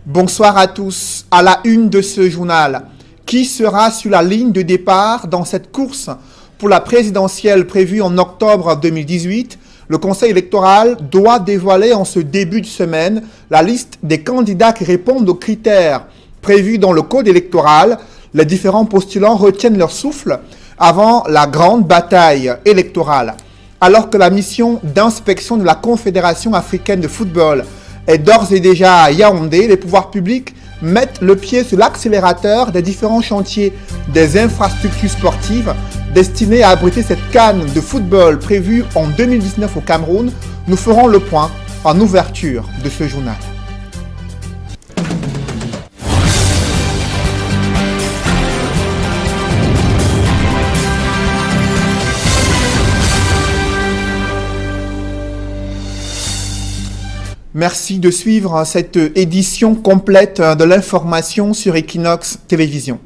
Bonsoir à tous. À la une de ce journal, qui sera sur la ligne de départ dans cette course pour la présidentielle prévue en octobre 2018? Le Conseil électoral doit dévoiler en ce début de semaine la liste des candidats qui répondent aux critères prévus dans le code électoral. Les différents postulants retiennent leur souffle avant la grande bataille électorale. Alors que la mission d'inspection de la Confédération africaine de football est d'ores et déjà à Yaoundé, les pouvoirs publics mettent le pied sur l'accélérateur des différents chantiers des infrastructures sportives destinées à abriter cette CAN de football prévue en 2019 au Cameroun. Nous ferons le point en ouverture de ce journal. Merci de suivre cette édition complète de l'information sur Equinox Télévision.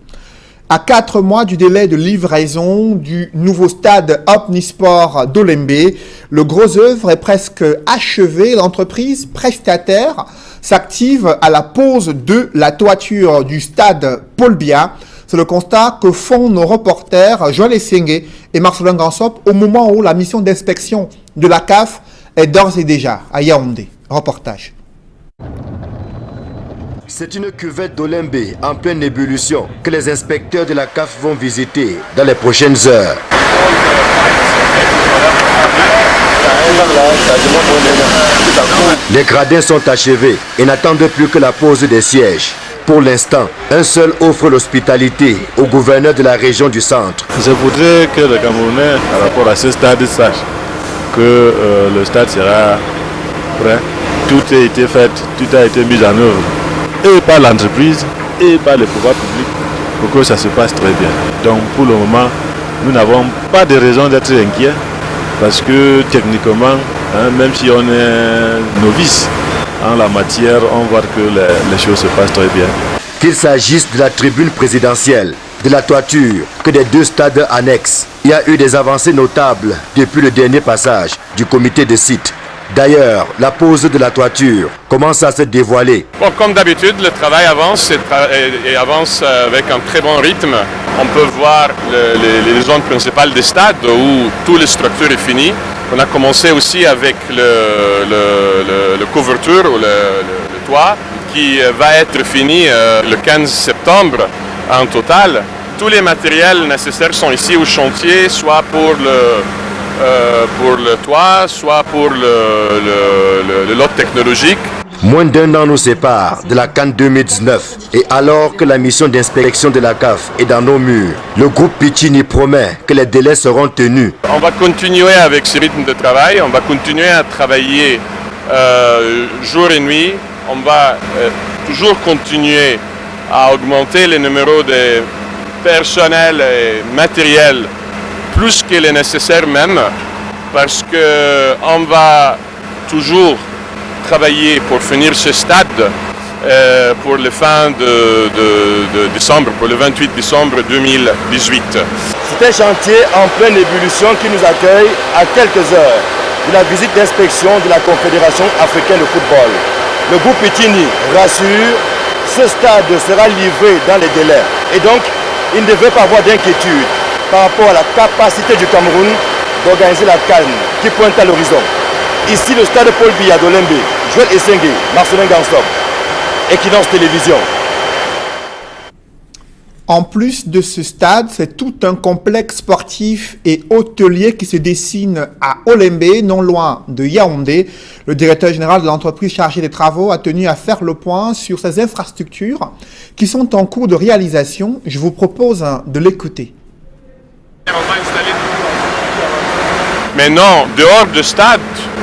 À 4 mois du délai de livraison du nouveau stade Omnisport d'Olembe, le gros œuvre est presque achevé. L'entreprise prestataire s'active à la pose de la toiture du stade Paul Biya. C'est le constat que font nos reporters Joël Essenge et Marcelin Gansop au moment où la mission d'inspection de la CAF est d'ores et déjà à Yaoundé. Reportage. C'est une cuvette d'Olembe en pleine ébullition que les inspecteurs de la CAF vont visiter dans les prochaines heures. Les gradins sont achevés et n'attendent plus que la pose des sièges. Pour l'instant, un seul offre l'hospitalité au gouverneur de la région du centre. Je voudrais que le Camerounais, par rapport à ce stade, sache que le stade sera prêt. Tout a été fait, tout a été mis en œuvre, et par l'entreprise, et par les pouvoirs publics, pour que ça se passe très bien. Donc pour le moment, nous n'avons pas de raison d'être inquiets, parce que techniquement, même si on est novice en la matière, on voit que les choses se passent très bien. Qu'il s'agisse de la tribune présidentielle, de la toiture, que des deux stades annexes, il y a eu des avancées notables depuis le dernier passage du comité de site. D'ailleurs, la pose de la toiture commence à se dévoiler. Bon, comme d'habitude, le travail avance et avance avec un très bon rythme. On peut voir les zones principales des stades où toute la structure est finie. On a commencé aussi avec le couverture ou le toit qui va être fini le 15 septembre en total. Tous les matériels nécessaires sont ici au chantier, soit pour le toit, soit pour le lot technologique. Moins d'un an nous sépare de la CAN 2019 et alors que la mission d'inspection de la CAF est dans nos murs, le groupe Pichini promet que les délais seront tenus. On va continuer avec ce rythme de travail, on va continuer à travailler jour et nuit, on va toujours continuer à augmenter les numéros de personnel et matériel plus que le nécessaire même, parce qu'on va toujours travailler pour finir ce stade pour la fin de décembre, pour le 28 décembre 2018. C'est un chantier en pleine ébullition qui nous accueille à quelques heures de la visite d'inspection de la Confédération africaine de football. Le groupe Pichini rassure, ce stade sera livré dans les délais et donc il ne devrait pas avoir d'inquiétude par rapport à la capacité du Cameroun d'organiser la CAN qui pointe à l'horizon. Ici, le stade Paul Biya d'Olembe, Joël Essenge, Marcelin Gansop, Equinox Télévision. En plus de ce stade, c'est tout un complexe sportif et hôtelier qui se dessine à Olembe, non loin de Yaoundé. Le directeur général de l'entreprise chargée des travaux a tenu à faire le point sur ces infrastructures qui sont en cours de réalisation. Je vous propose de l'écouter. Maintenant, dehors du stade,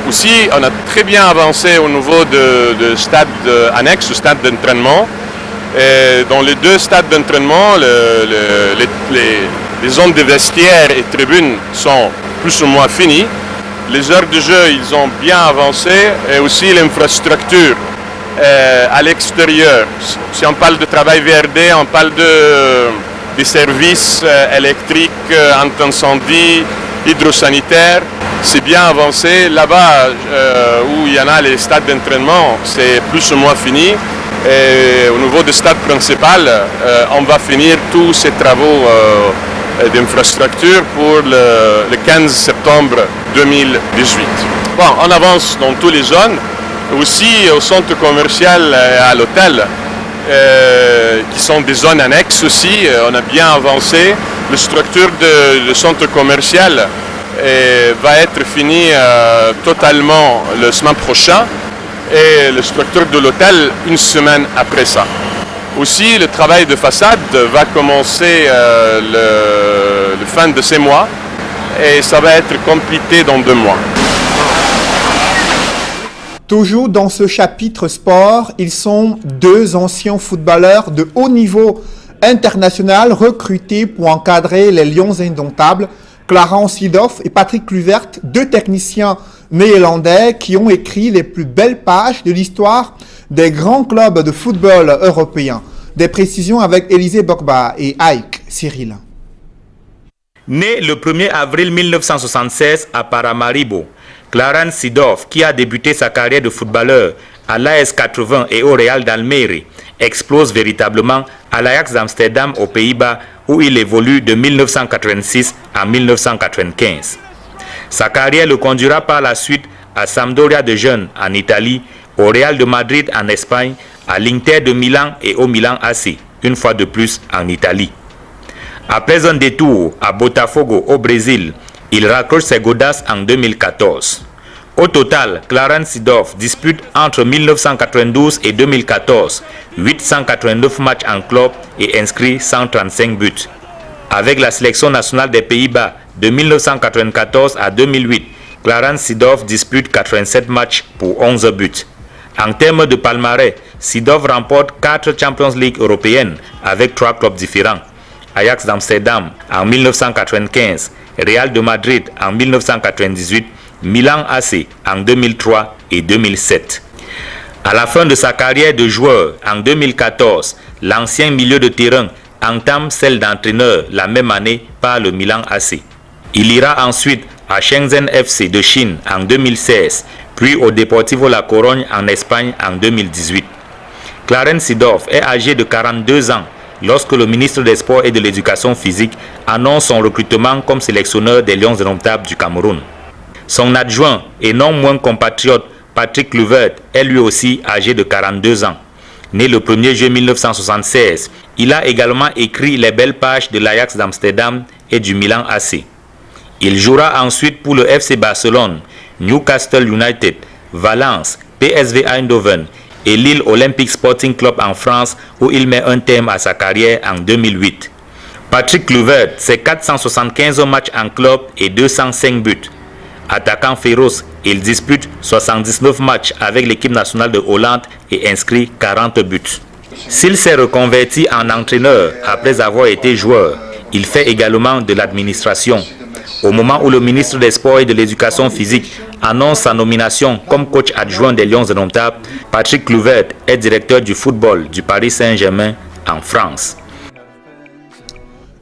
aussi, on a très bien avancé au niveau de stade annexe, au stade d'entraînement. Et dans les deux stades d'entraînement, les zones de vestiaires et tribunes sont plus ou moins finies. Les heures de jeu, ils ont bien avancé et aussi l'infrastructure à l'extérieur. Si on parle de travail VRD, on parle des services électriques, anti-incendie, hydrosanitaire, c'est bien avancé. Là-bas, où il y en a les stades d'entraînement, c'est plus ou moins fini. Et au niveau du stade principal, on va finir tous ces travaux d'infrastructure pour le 15 septembre 2018. Bon, on avance dans toutes les zones, aussi au centre commercial et à l'hôtel, qui sont des zones annexes aussi. On a bien avancé. La structure du centre commercial va être finie totalement la semaine prochaine et la structure de l'hôtel une semaine après ça. Aussi, le travail de façade va commencer le fin de ces mois et ça va être complété dans 2 mois. Toujours dans ce chapitre sport, ils sont 2 anciens footballeurs de haut niveau international recrutés pour encadrer les Lions indomptables, Clarence Seedorf et Patrick Kluivert, 2 techniciens néerlandais qui ont écrit les plus belles pages de l'histoire des grands clubs de football européens. Des précisions avec Élisée Bokba et Ike Cyril. Né le 1er avril 1976 à Paramaribo, Clarence Seedorf, qui a débuté sa carrière de footballeur à l'AS 80 et au Real d'Almere, explose véritablement à l'Ajax d'Amsterdam aux Pays-Bas où il évolue de 1986 à 1995. Sa carrière le conduira par la suite à Sampdoria de Gênes en Italie, au Real de Madrid en Espagne, à l'Inter de Milan et au Milan AC, une fois de plus en Italie. Après un détour à Botafogo au Brésil, il raccroche ses godasses en 2014. Au total, Clarence Seedorf dispute entre 1992 et 2014 889 matchs en club et inscrit 135 buts. Avec la sélection nationale des Pays-Bas de 1994 à 2008, Clarence Seedorf dispute 87 matchs pour 11 buts. En termes de palmarès, Seedorf remporte 4 Champions League européennes avec 3 clubs différents. Ajax d'Amsterdam en 1995, Real de Madrid en 1998, Milan AC en 2003 et 2007. À la fin de sa carrière de joueur en 2014, l'ancien milieu de terrain entame celle d'entraîneur la même année par le Milan AC. Il ira ensuite à Shenzhen FC de Chine en 2016, puis au Deportivo La Corogne en Espagne en 2018. Clarence Seedorf est âgé de 42 ans lorsque le ministre des Sports et de l'Éducation physique annonce son recrutement comme sélectionneur des Lions indomptables du Cameroun. Son adjoint et non moins compatriote Patrick Kluivert est lui aussi âgé de 42 ans. Né le 1er juillet 1976, il a également écrit les belles pages de l'Ajax d'Amsterdam et du Milan AC. Il jouera ensuite pour le FC Barcelone, Newcastle United, Valence, PSV Eindhoven et Lille Olympic Sporting Club en France où il met un terme à sa carrière en 2008. Patrick Kluivert, c'est 475 matchs en club et 205 buts. Attaquant féroce, il dispute 79 matchs avec l'équipe nationale de Hollande et inscrit 40 buts. S'il s'est reconverti en entraîneur après avoir été joueur, il fait également de l'administration. Au moment où le ministre des Sports et de l'Éducation physique annonce sa nomination comme coach adjoint des Lions indomptables, Patrick Kluivert est directeur du football du Paris Saint-Germain en France.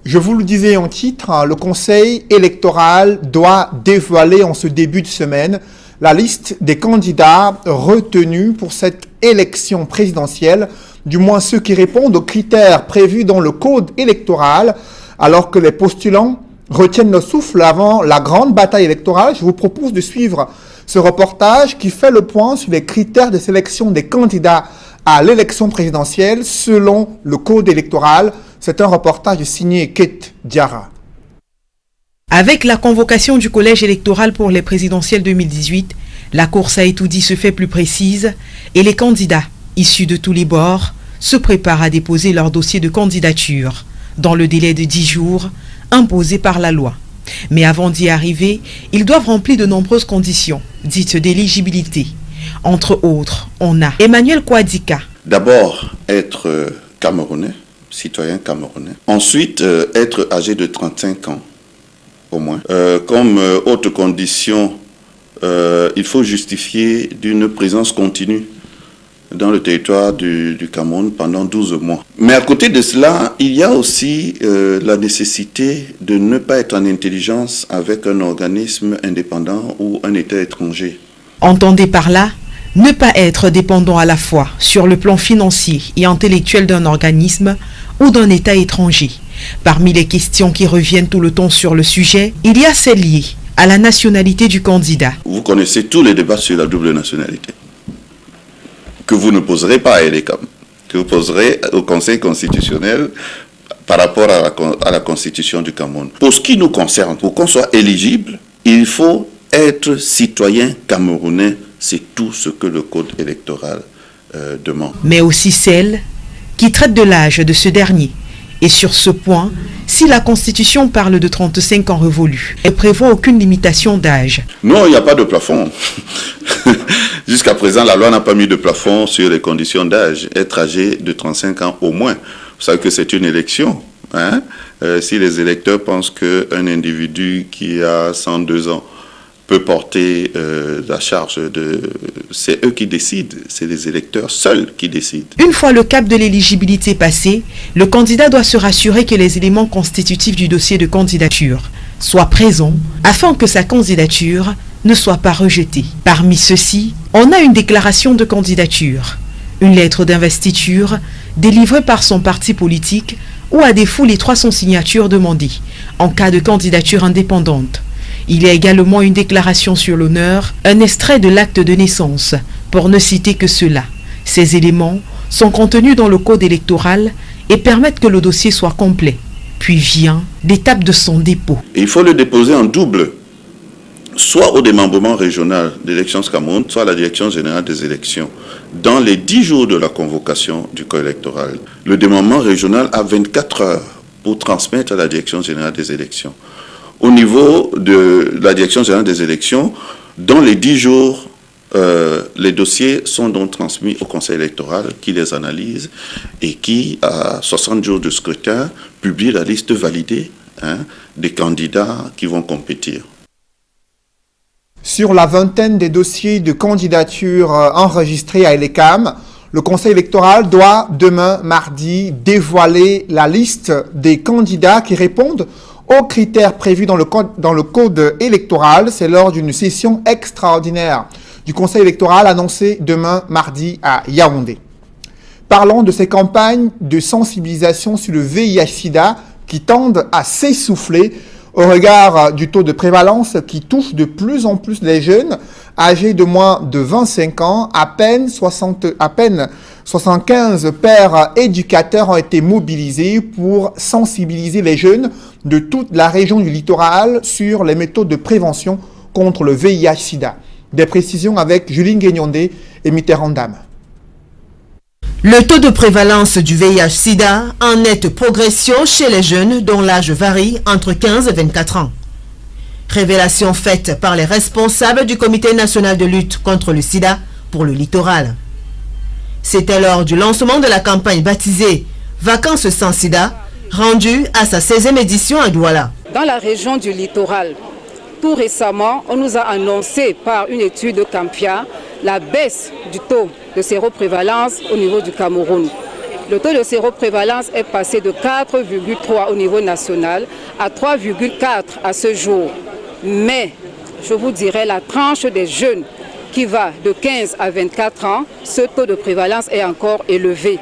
Je vous le disais en titre, le Conseil électoral doit dévoiler en ce début de semaine la liste des candidats retenus pour cette élection présidentielle, du moins ceux qui répondent aux critères prévus dans le code électoral, alors que les postulants retiennent le souffle avant la grande bataille électorale. Je vous propose de suivre ce reportage qui fait le point sur les critères de sélection des candidats à l'élection présidentielle selon le code électoral. C'est un reportage signé Kate Diarra. Avec la convocation du collège électoral pour les présidentielles 2018, la course à étoudi se fait plus précise et les candidats, issus de tous les bords, se préparent à déposer leur dossier de candidature dans le délai de 10 jours imposé par la loi. Mais avant d'y arriver, ils doivent remplir de nombreuses conditions, dites d'éligibilité. Entre autres, on a Emmanuel Kouadika. D'abord, être camerounais, citoyen camerounais. Ensuite, être âgé de 35 ans, au moins. Comme autre condition, il faut justifier d'une présence continue dans le territoire du Cameroun pendant 12 mois. Mais à côté de cela, il y a aussi la nécessité de ne pas être en intelligence avec un organisme indépendant ou un État étranger. Entendez par là Ne pas être dépendant à la fois sur le plan financier et intellectuel d'un organisme ou d'un État étranger. Parmi les questions qui reviennent tout le temps sur le sujet, il y a celle liée à la nationalité du candidat. Vous connaissez tous les débats sur la double nationalité que vous ne poserez pas à ELECAM, que vous poserez au Conseil constitutionnel par rapport à la Constitution du Cameroun. Pour ce qui nous concerne, pour qu'on soit éligible, il faut être citoyen camerounais. C'est tout ce que le code électoral demande. Mais aussi celle qui traite de l'âge de ce dernier. Et sur ce point, si la Constitution parle de 35 ans révolus, elle prévoit aucune limitation d'âge. Non, il n'y a pas de plafond. Jusqu'à présent, la loi n'a pas mis de plafond sur les conditions d'âge. Être âgé de 35 ans au moins. Vous savez que c'est une élection. Hein? Si les électeurs pensent qu'un individu qui a 102 ans peut porter la charge de... C'est eux qui décident, c'est les électeurs seuls qui décident. Une fois le cap de l'éligibilité passé, le candidat doit se rassurer que les éléments constitutifs du dossier de candidature soient présents afin que sa candidature ne soit pas rejetée. Parmi ceux-ci, on a une déclaration de candidature, une lettre d'investiture délivrée par son parti politique ou à défaut les 300 signatures demandées en cas de candidature indépendante. Il y a également une déclaration sur l'honneur, un extrait de l'acte de naissance, pour ne citer que cela. Ces éléments sont contenus dans le code électoral et permettent que le dossier soit complet. Puis vient l'étape de son dépôt. Il faut le déposer en double, soit au démembrement régional d'élections Cameroun, soit à la direction générale des élections, dans les 10 jours de la convocation du corps électoral. Le démembrement régional a 24 heures pour transmettre à la direction générale des élections. Au niveau de la direction générale des élections, dans les 10 jours, les dossiers sont donc transmis au conseil électoral qui les analyse et qui, à 60 jours de scrutin, publie la liste validée des candidats qui vont compétir. Sur la vingtaine des dossiers de candidature enregistrés à ELECAM, le Conseil électoral doit demain, mardi, dévoiler la liste des candidats qui répondent aux critères prévus dans le code électoral. C'est lors d'une session extraordinaire du Conseil électoral annoncée demain, mardi, à Yaoundé. Parlons de ces campagnes de sensibilisation sur le VIH-Sida qui tendent à s'essouffler au regard du taux de prévalence qui touche de plus en plus les jeunes âgés de moins de 25 ans. À peine 75 pères éducateurs ont été mobilisés pour sensibiliser les jeunes de toute la région du littoral sur les méthodes de prévention contre le VIH-Sida. Des précisions avec Juline Guignondé et Mitterrand Dame. Le taux de prévalence du VIH-Sida en nette progression chez les jeunes dont l'âge varie entre 15 et 24 ans. Révélation faite par les responsables du Comité national de lutte contre le sida pour le littoral. C'était lors du lancement de la campagne baptisée Vacances sans sida, rendue à sa 16e édition à Douala. Dans la région du littoral, tout récemment, on nous a annoncé par une étude de Campia la baisse du taux de séroprévalence au niveau du Cameroun. Le taux de séroprévalence est passé de 4,3 au niveau national à 3,4 à ce jour. Mais, je vous dirais, la tranche des jeunes qui va de 15 à 24 ans, ce taux de prévalence est encore élevé.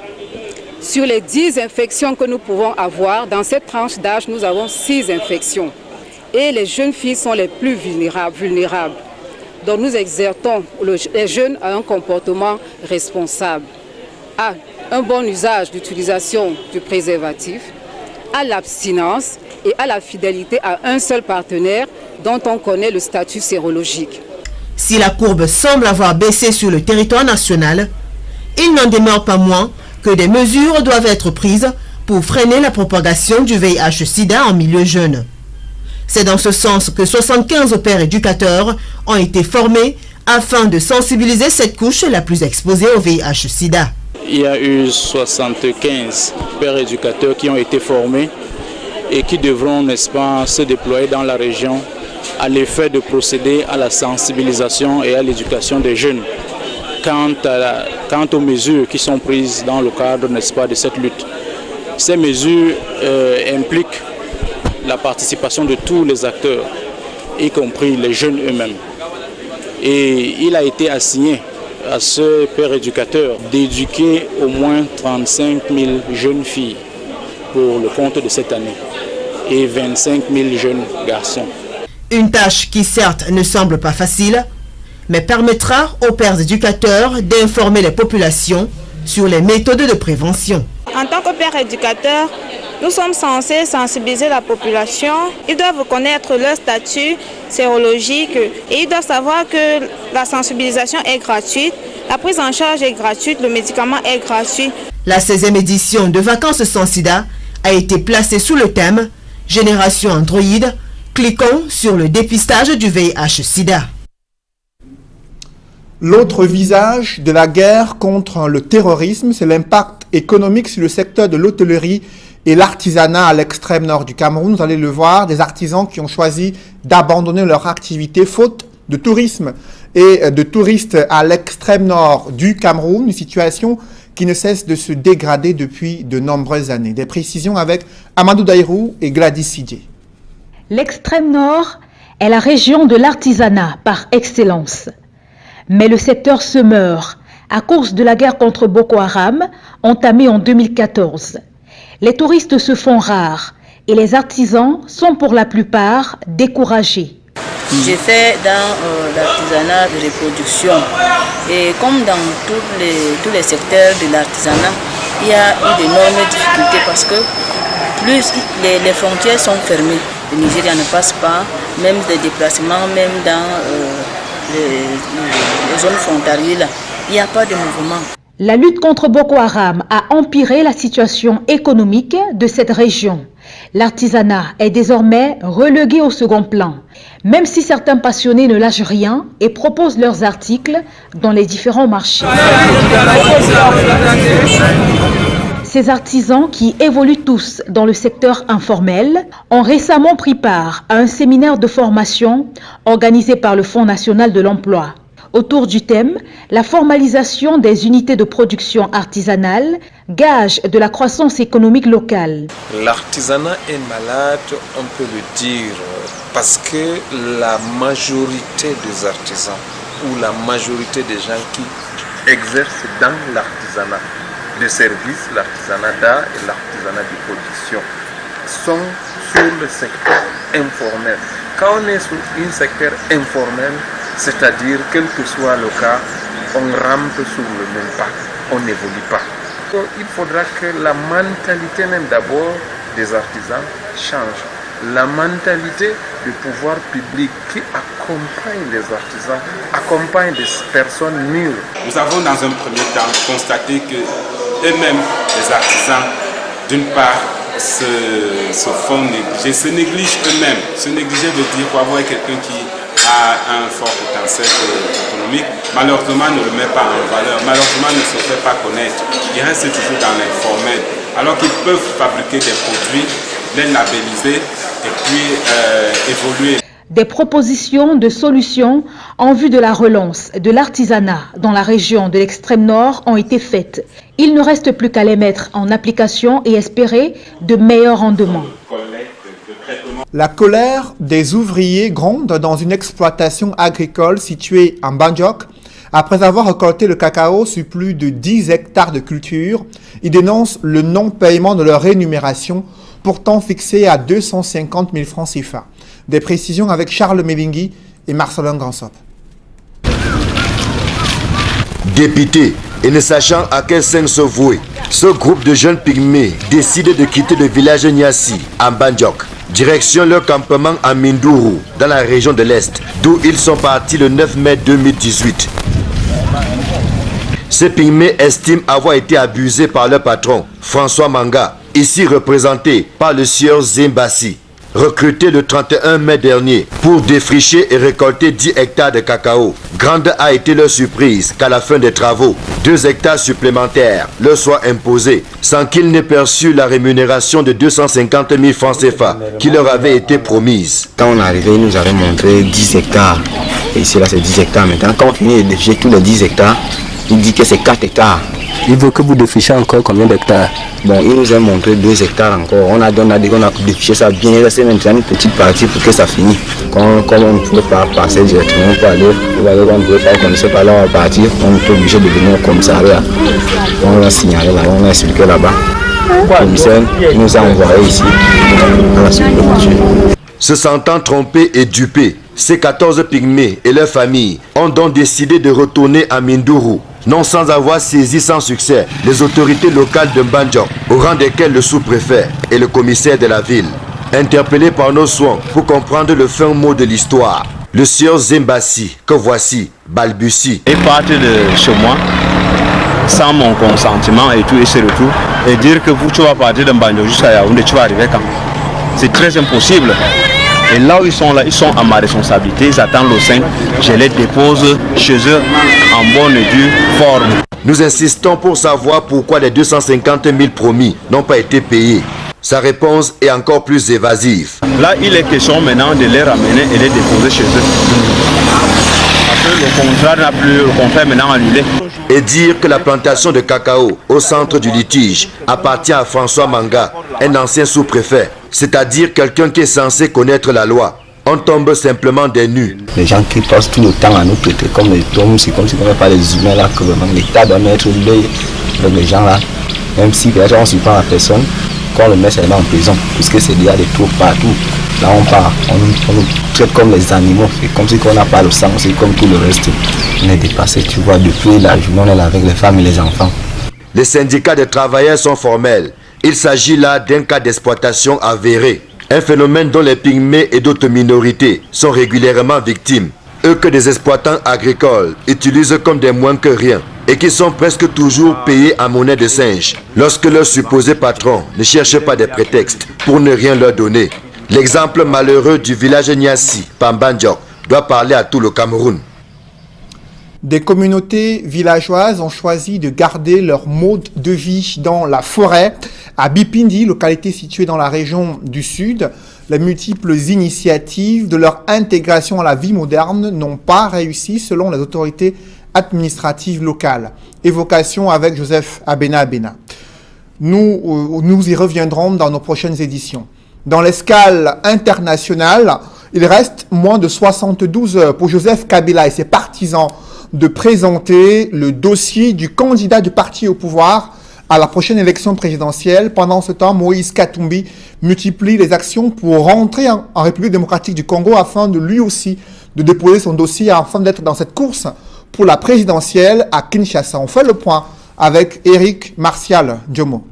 Sur les 10 infections que nous pouvons avoir, dans cette tranche d'âge, nous avons 6 infections. Et les jeunes filles sont les plus vulnérables. Donc nous exerçons les jeunes à un comportement responsable, à un bon usage d'utilisation du préservatif, à l'abstinence et à la fidélité à un seul partenaire dont on connaît le statut sérologique. Si la courbe semble avoir baissé sur le territoire national, il n'en demeure pas moins que des mesures doivent être prises pour freiner la propagation du VIH-Sida en milieu jeune. C'est dans ce sens que 75 pères éducateurs ont été formés afin de sensibiliser cette couche la plus exposée au VIH-Sida. Il y a eu 75 pères éducateurs qui ont été formés et qui devront, n'est-ce pas, se déployer dans la région à l'effet de procéder à la sensibilisation et à l'éducation des jeunes quant aux mesures qui sont prises dans le cadre, n'est-ce pas, de cette lutte. Ces mesures impliquent la participation de tous les acteurs, y compris les jeunes eux-mêmes. Et il a été assigné à ce père éducateur d'éduquer au moins 35 000 jeunes filles pour le compte de cette année et 25 000 jeunes garçons. Une tâche qui certes ne semble pas facile, mais permettra aux pères éducateurs d'informer les populations sur les méthodes de prévention. En tant que père éducateur, nous sommes censés sensibiliser la population. Ils doivent connaître leur statut sérologique et ils doivent savoir que la sensibilisation est gratuite, la prise en charge est gratuite, le médicament est gratuit. La 16e édition de Vacances sans sida a été placée sous le thème « Génération Android ». Cliquons sur le dépistage du VIH-Sida. L'autre visage de la guerre contre le terrorisme, c'est l'impact économique sur le secteur de l'hôtellerie et l'artisanat à l'extrême nord du Cameroun. Vous allez le voir, des artisans qui ont choisi d'abandonner leur activité faute de tourisme et de touristes à l'extrême nord du Cameroun, une situation qui ne cesse de se dégrader depuis de nombreuses années. Des précisions avec Amadou Daïrou et Gladys Sidier. L'extrême nord est la région de l'artisanat par excellence. Mais le secteur se meurt à cause de la guerre contre Boko Haram entamée en 2014. Les touristes se font rares et les artisans sont pour la plupart découragés. J'ai fait dans l'artisanat de reproduction et comme dans tous les secteurs de l'artisanat, il y a eu d'énormes difficultés parce que plus les frontières sont fermées. Le Nigeria ne passe pas, même des déplacements, même dans les zones frontalières, il n'y a pas de mouvement. La lutte contre Boko Haram a empiré la situation économique de cette région. L'artisanat est désormais relégué au second plan, même si certains passionnés ne lâchent rien et proposent leurs articles dans les différents marchés. Ces artisans, qui évoluent tous dans le secteur informel, ont récemment pris part à un séminaire de formation organisé par le Fonds national de l'emploi. Autour du thème « La formalisation des unités de production artisanale, gage de la croissance économique locale ». L'artisanat est malade, on peut le dire, parce que la majorité des artisans ou la majorité des gens qui exercent dans l'artisanat de services, l'artisanat d'art et l'artisanat de production sont sur le secteur informel. Quand on est sur un secteur informel, c'est-à-dire quel que soit le cas, on rampe sur le même pas, on n'évolue pas. Donc, il faudra que la mentalité même d'abord des artisans change. La mentalité du pouvoir public qui accompagne les artisans, accompagne des personnes mûres. Nous avons dans un premier temps constaté que eux-mêmes, les artisans, d'une part, se font négliger, se négligent eux-mêmes. Se négliger veut dire quoi? Avoir quelqu'un qui a un fort potentiel économique, malheureusement ne le met pas en valeur, malheureusement ne se fait pas connaître. Il reste toujours dans l'informel. Alors qu'ils peuvent fabriquer des produits, les labelliser et puis évoluer. Des propositions de solutions en vue de la relance de l'artisanat dans la région de l'extrême nord ont été faites. Il ne reste plus qu'à les mettre en application et espérer de meilleurs rendements. La colère des ouvriers gronde dans une exploitation agricole située en Banjok. Après avoir récolté le cacao sur plus de 10 hectares de culture, ils dénoncent le non-paiement de leur rémunération, pourtant fixée à 250 000 francs CFA. Des précisions avec Charles Melingui et Marcelin Gansop. Dépités et ne sachant à quel sein se vouer, ce groupe de jeunes pygmées décide de quitter le village Niassi, en Banjok, direction leur campement à Mindourou, dans la région de l'Est, d'où ils sont partis le 9 mai 2018. Ces pygmées estiment avoir été abusés par leur patron, François Manga, ici représenté par le sieur Zimbassi, recruté le 31 mai dernier pour défricher et récolter 10 hectares de cacao. Grande a été leur surprise qu'à la fin des travaux, 2 hectares supplémentaires leur soient imposés sans qu'ils n'aient perçu la rémunération de 250 000 francs CFA qui leur avait été promise. Quand on est arrivé, ils nous avaient montré 10 hectares. Et ici, là, c'est 10 hectares. Maintenant, quand on finit de défricher tous les 10 hectares, il dit que c'est 4 hectares Il veut que vous défrichez encore combien d'hectares? Bon, il nous a montré 2 hectares encore. On a dit qu'on a défriché ça bien. Il reste maintenant une petite partie pour que ça finisse. Comme on ne pouvait pas passer directement, on peut aller, on ne pouvait pas commencer par là, on va partir. On est obligé de venir au commissariat. On a signalé là, on a expliqué là-bas. Le commissaire nous a envoyé ici à la sous-préfecture. Se sentant trompés et dupés, ces 14 pygmées et leurs familles ont donc décidé de retourner à Mindourou, non sans avoir saisi sans succès les autorités locales de Mbandjok, au rang desquelles le sous-préfet et le commissaire de la ville. Interpellés par nos soins pour comprendre le fin mot de l'histoire, le sieur Zembassi, que voici, balbutie. Et partir de chez moi, sans mon consentement et tout, et ce retour, et dire que tu vas partir de Mbandjok jusqu'à Yaoundé, tu vas arriver quand? C'est très impossible. Et là où ils sont à ma responsabilité, ils attendent le 5, je les dépose chez eux en bonne et due forme. Nous insistons pour savoir pourquoi les 250 000 promis n'ont pas été payés. Sa réponse est encore plus évasive. Là, il est question maintenant de les ramener et les déposer chez eux. Parce que le contrat n'a plus, le contrat est maintenant annulé. Et dire que la plantation de cacao au centre du litige appartient à François Manga, un ancien sous-préfet, c'est-à-dire quelqu'un qui est censé connaître la loi. On tombe simplement des nues. Les gens qui passent tout le temps à nous traiter comme les tombes, c'est comme si on n'avait pas les humains là, que l'État doit mettre l'œil avec les gens là. Même si on ne suit pas la personne, quand on le met seulement en prison, puisque c'est déjà des troupes partout. Là on part, on nous traite comme les animaux, c'est comme si on n'a pas le sang, c'est comme tout le reste. On est dépassé, tu vois, depuis la journée on est là avec les femmes et les enfants. Les syndicats de travailleurs sont formels. Il s'agit là d'un cas d'exploitation avéré. Un phénomène dont les pygmées et d'autres minorités sont régulièrement victimes. Eux que des exploitants agricoles utilisent comme des moins que rien et qui sont presque toujours payés en monnaie de singe lorsque leurs supposés patrons ne cherchent pas des prétextes pour ne rien leur donner. L'exemple malheureux du village Nyassi, Pambandjok, doit parler à tout le Cameroun. Des communautés villageoises ont choisi de garder leur mode de vie dans la forêt. À Bipindi, localité située dans la région du Sud, les multiples initiatives de leur intégration à la vie moderne n'ont pas réussi selon les autorités administratives locales. Évocation avec Joseph Abena. Nous y reviendrons dans nos prochaines éditions. Dans l'escale internationale, il reste moins de 72 heures pour Joseph Kabila et ses partisans de présenter le dossier du candidat du parti au pouvoir à la prochaine élection présidentielle. Pendant ce temps, Moïse Katumbi multiplie les actions pour rentrer en République démocratique du Congo afin de lui aussi de déposer son dossier afin d'être dans cette course pour la présidentielle à Kinshasa. On fait le point avec Eric Martial Djomo.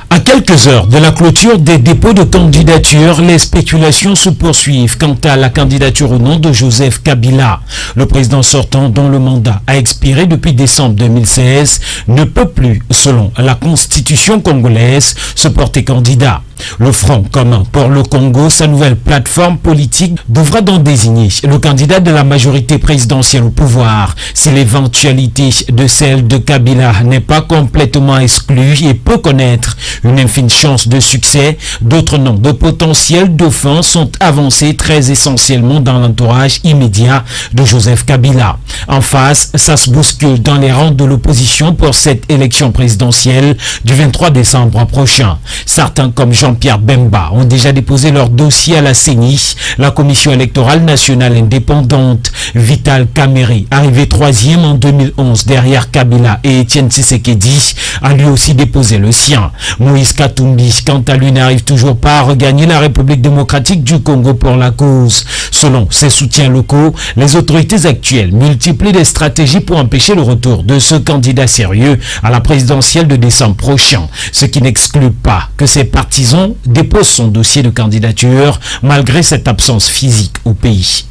À quelques heures de la clôture des dépôts de candidature, les spéculations se poursuivent quant à la candidature au nom de Joseph Kabila. Le président sortant, dont le mandat a expiré depuis décembre 2016, ne peut plus, selon la constitution congolaise, se porter candidat. Le Front commun pour le Congo, sa nouvelle plateforme politique, devra donc désigner le candidat de la majorité présidentielle au pouvoir. Si l'éventualité de celle de Kabila n'est pas complètement exclue et peut connaître une infime chance de succès, d'autres noms de potentiels dauphins sont avancés très essentiellement dans l'entourage immédiat de Joseph Kabila. En face, ça se bouscule dans les rangs de l'opposition pour cette élection présidentielle du 23 décembre prochain. Certains comme Jean-Pierre Bemba ont déjà déposé leur dossier à la CENI, la Commission électorale nationale indépendante. Vital Kamerhe, arrivé 3e en 2011 derrière Kabila et Étienne Tshisekedi, a lui aussi déposé le sien. Moïse Katumbi, quant à lui, n'arrive toujours pas à regagner la République démocratique du Congo pour la cause. Selon ses soutiens locaux, les autorités actuelles multiplient des stratégies pour empêcher le retour de ce candidat sérieux à la présidentielle de décembre prochain, ce qui n'exclut pas que ses partisans déposent son dossier de candidature malgré cette absence physique au pays.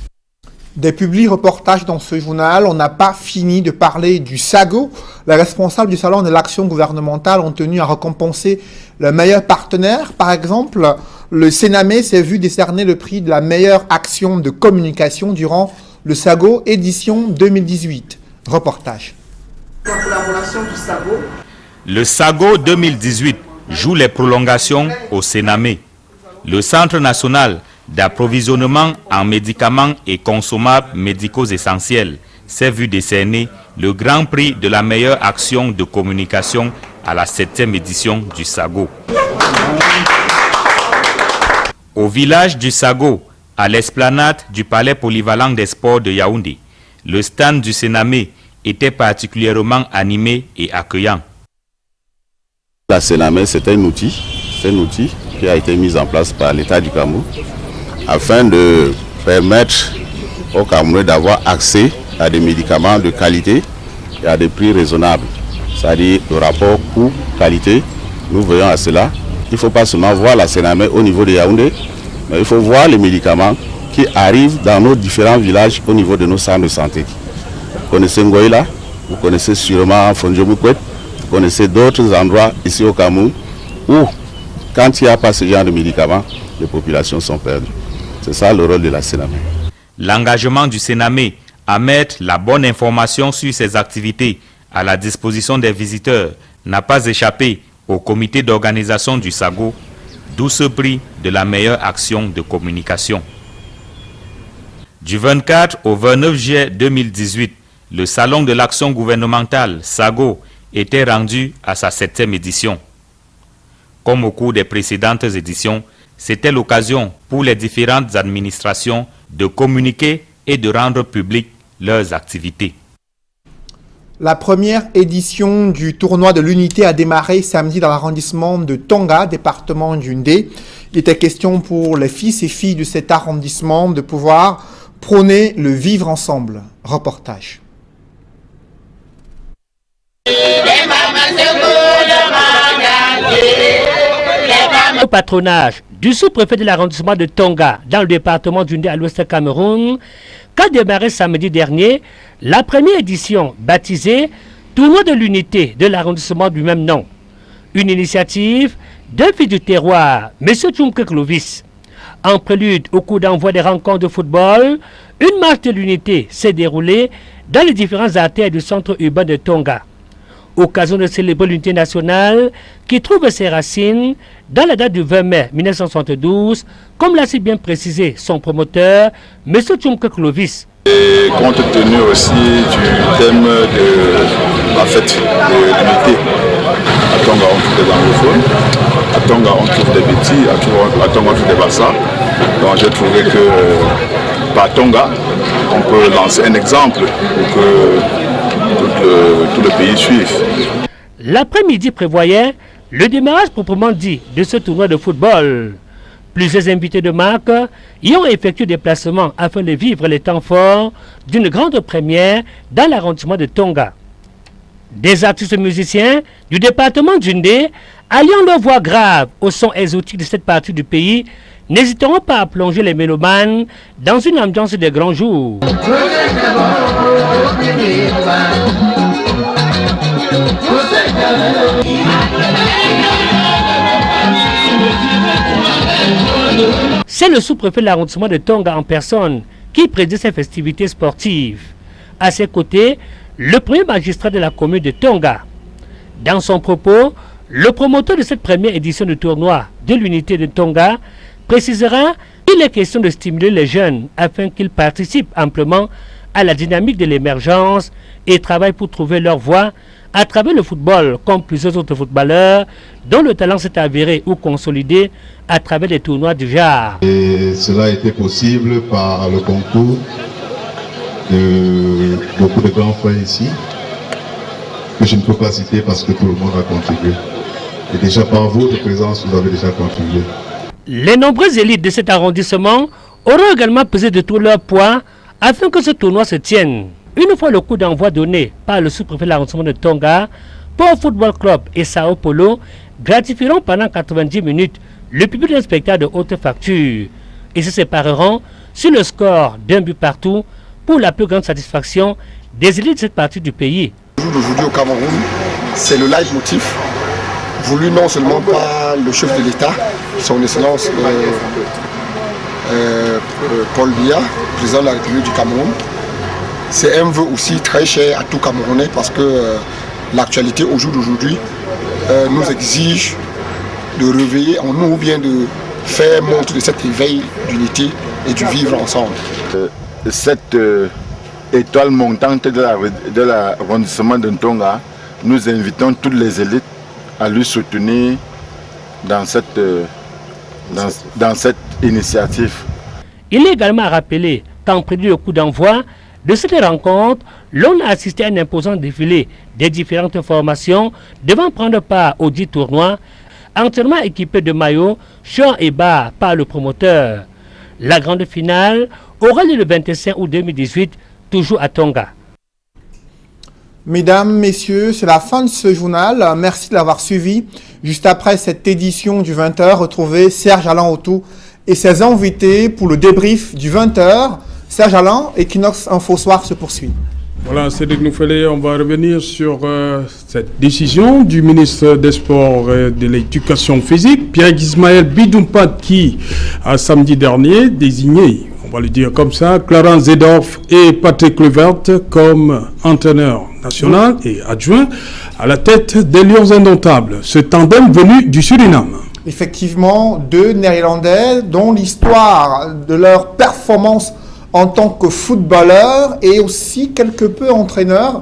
Des publi-reportages dans ce journal, on n'a pas fini de parler du SAGO. Les responsables du Salon de l'Action gouvernementale ont tenu à récompenser le meilleur partenaire. Par exemple, le Sénamé s'est vu décerner le prix de la meilleure action de communication durant le SAGO édition 2018. Reportage. La collaboration du SAGO. Le SAGO 2018 joue les prolongations au Sénamé. Le Centre national d'approvisionnement en médicaments et consommables médicaux essentiels, s'est vu décerner le Grand Prix de la meilleure action de communication à la 7e édition du SAGO. Au village du SAGO, à l'esplanade du Palais polyvalent des sports de Yaoundé, le stand du Sénamé était particulièrement animé et accueillant. La Sénamé, c'est un outil qui a été mis en place par l'État du Cameroun afin de permettre aux Camerounais d'avoir accès à des médicaments de qualité et à des prix raisonnables. C'est-à-dire le rapport coût-qualité, nous voyons à cela. Il ne faut pas seulement voir la Sénamé au niveau de Yaoundé, mais il faut voir les médicaments qui arrivent dans nos différents villages au niveau de nos centres de santé. Vous connaissez Ngoïla, vous connaissez sûrement Fondjomukwet, vous connaissez d'autres endroits ici au Cameroun où, quand il n'y a pas ce genre de médicaments, les populations sont perdues. C'est ça le rôle de la Sénamé. L'engagement du Sénamé à mettre la bonne information sur ses activités à la disposition des visiteurs n'a pas échappé au comité d'organisation du SAGO, d'où ce prix de la meilleure action de communication. Du 24 au 29 juillet 2018, le salon de l'action gouvernementale SAGO était rendu à sa 7e édition. Comme au cours des précédentes éditions, c'était l'occasion pour les différentes administrations de communiquer et de rendre publiques leurs activités. La première édition du tournoi de l'unité a démarré samedi dans l'arrondissement de Tonga, département du Ndé. Il était question pour les fils et filles de cet arrondissement de pouvoir prôner le vivre ensemble. Reportage. Au patronage du sous-préfet de l'arrondissement de Tonga, dans le département du Ndé à l'ouest du Cameroun, qu'a démarré samedi dernier la première édition baptisée Tournoi de l'unité de l'arrondissement du même nom. Une initiative d'un fils du terroir, M. Tchumke Clovis. En prélude au coup d'envoi des rencontres de football, une marche de l'unité s'est déroulée dans les différentes artères du centre urbain de Tonga. Occasion de célébrer l'unité nationale qui trouve ses racines dans la date du 20 mai 1972, comme l'a si bien précisé son promoteur, M. Tchumke Clovis. Et compte tenu aussi du thème de la fête de l'unité, à Tonga on trouve des anglophones, à Tonga on trouve des petits, à Tonga on trouve des bassins. Donc j'ai trouvé que par Tonga, on peut lancer un exemple pour que tout le pays suive. L'après-midi prévoyait le démarrage proprement dit de ce tournoi de football. Plusieurs invités de marque y ont effectué des placements afin de vivre les temps forts d'une grande première dans l'arrondissement de Tonga. Des artistes musiciens du département du Ndé, alliant leur voix grave au son exotique de cette partie du pays, n'hésiteront pas à plonger les mélomanes dans une ambiance des grands jours. C'est le sous-préfet de l'arrondissement de Tonga en personne qui préside ces festivités sportives. À ses côtés, le premier magistrat de la commune de Tonga. Dans son propos, le promoteur de cette première édition du tournoi de l'unité de Tonga précisera qu'il est question de stimuler les jeunes afin qu'ils participent amplement à la dynamique de l'émergence et travaillent pour trouver leur voie à travers le football, comme plusieurs autres footballeurs dont le talent s'est avéré ou consolidé à travers des tournois du genre. Et cela a été possible par le concours de beaucoup de grands frères ici, que je ne peux pas citer parce que tout le monde a contribué. Et déjà par votre présence, vous avez déjà contribué. Les nombreuses élites de cet arrondissement auront également pesé de tout leur poids afin que ce tournoi se tienne. Une fois le coup d'envoi donné par le sous-préfet de l'arrondissement de Tonga, Port Football Club et Sao Paulo gratifieront pendant 90 minutes le public d'un spectacle de haute facture et se sépareront sur le score d'un but partout pour la plus grande satisfaction des élites de cette partie du pays. Le jour d'aujourd'hui au Cameroun, c'est le leitmotiv voulu non seulement par le chef de l'État, son Excellence Paul Biya, président de la République du Cameroun. C'est un vœu aussi très cher à tout Camerounais parce que l'actualité au jour d'aujourd'hui nous exige de réveiller en nous ou bien de faire montre de cet éveil d'unité et du vivre ensemble. Cette étoile montante de l'arrondissement de Ntonga, nous invitons toutes les élites à lui soutenir dans cette initiative. Il est également rappelé qu'en prélude au coup d'envoi de cette rencontre, l'on a assisté à un imposant défilé des différentes formations devant prendre part au dit tournoi, entièrement équipé de maillots, chants et bas par le promoteur. La grande finale aura lieu le 25 août 2018, toujours à Tonga. Mesdames, Messieurs, c'est la fin de ce journal. Merci de l'avoir suivi. Juste après cette édition du 20h, retrouvez Serge Alain Autou et ses invités pour le débrief du 20h. Serge Alain, Equinox Info Soir se poursuit. Voilà, Cédric Nouffelé, on va revenir sur cette décision du ministre des Sports et de l'Éducation physique, Pierre-Ismaël Bidoumpat, qui, samedi dernier, désigné, on va le dire comme ça, Clarence Seedorf et Patrick Kluivert comme entraîneur national et adjoint à la tête des Lions Indomptables. Ce tandem venu du Suriname. Effectivement, deux Néerlandais dont l'histoire de leur performance en tant que footballeur et aussi quelque peu entraîneur